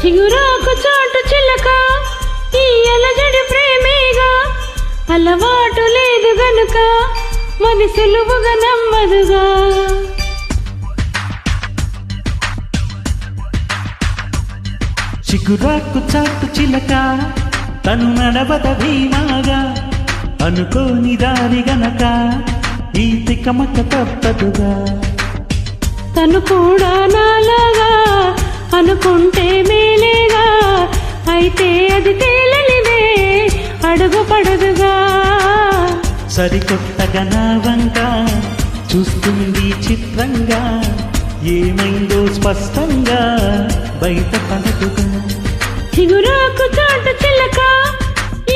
చిగురాకు చాటు చిలక ఈ అలజడి ప్రేమేగా, అలవాటు లేదు గనుక మది సులువుగా నమ్మదుగా. చిగురాకు చాటు చిలక తను నడవద ధీమాగా, అనుకోని దారి గనక ఈ తికమక తప్పదుగా. తను కూడా నాలాగా అనుకుంటే మేలేగా, అయితే అది తేలనిదే అడుగు పడదుగా. సరికొత్తగా నా వంక చూస్తుంది చిత్రంగా, ఏమైందో స్పష్టంగా బయట పడదుగా. చిగురాకు చాటు చిలక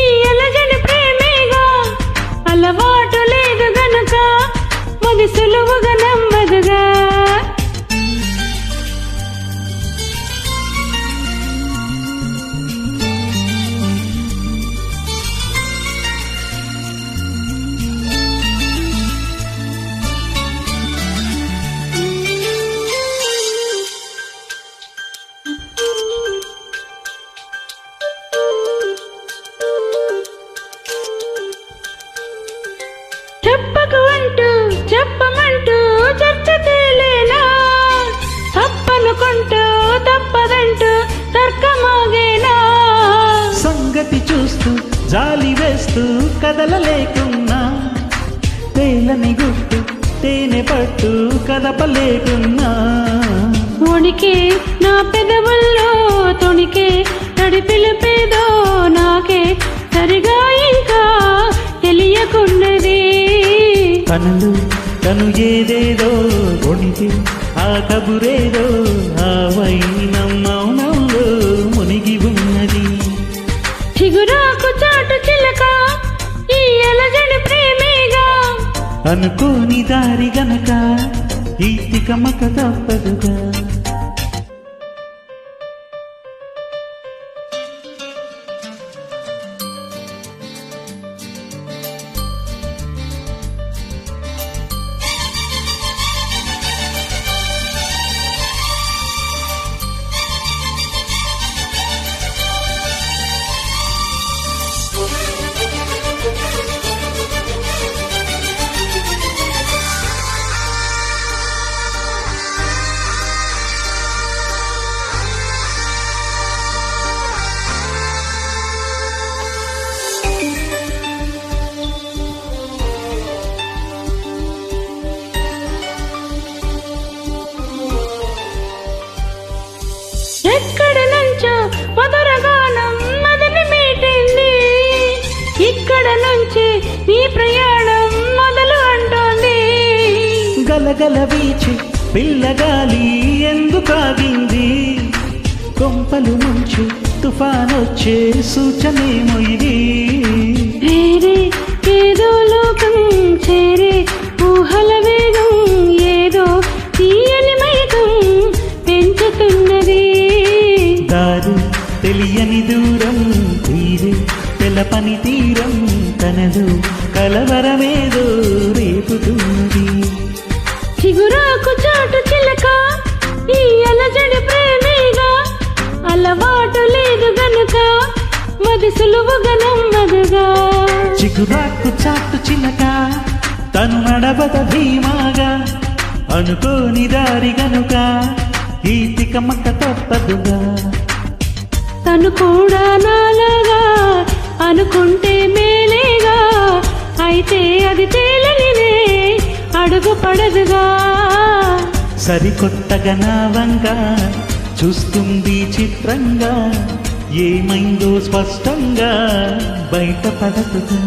ఈ అలజడి ప్రేమేగా, అలవాటు లేదు గనుక మది సులువుగా నమ్మదుగా. చెప్పకు అంటూ చెప్పమంటూ చర్చ తేలేనా, తప్పనుకుంటూ తప్పదంటూ తర్కమాగేనా. సంగతి చూస్తూ జాలి వేస్తూ కదలలేకున్నా, తేలని గుట్టు తేనె పట్టు కదపలేకున్నా. వణికే నా పెదవుల్లో తొణికే తడి పిలిపేదో నాకే సరిగా ఇంకా తెలియకున్నది. తను ఏదేదో కొణితే ఆ కబురేదో ఆ వైనం మౌనంలో మునిగి ఉన్నది. చిగురాకు చాటు చిలక ఈ అలజడి ప్రేమేగా, అనుకోని దారి గనక ఈ తికమక తప్పదుగా. ఎక్కడ నుంచో మధుర గానం మదిని మీటింది, ఇక్కడ నుంచి నీ ప్రయాణం మొదలు అంటోంది. గలగల వీచి పిల్లగాలి ఎందుకాగింది, కొంపలు ముంచి తుఫానొచ్చే సూచనేమో ఇది. వేరే ఏదో లోకం చేరే ఊహల వేగం ఏదో తీయని మైకం పెంచుతున్నది. దారి తెలియని దూరం తీరే తెలపని తీరం తనదు కలవరమేదో రేపుతున్నది. చిగురాకు చాటు చిలక ఈ అలజడి ప్రేమేగా, అలవాటు లేదు గనుక మది సులువుగా నమ్మదుగా. చిగురాకు చాటు చిలక తను నడవద ధీమాగా, అనుకోని దారి గనుక ఈ తికమక తప్పదుగా. తను కూడా నాలాగా అనుకుంటే మేలేగా, అయితే అది తేలనిదే అడుగు పడదుగా. సరికొత్తగా నా వంక చూస్తుంది చిత్రంగా, ఏమైందో స్పష్టంగా బయట పడదుగా.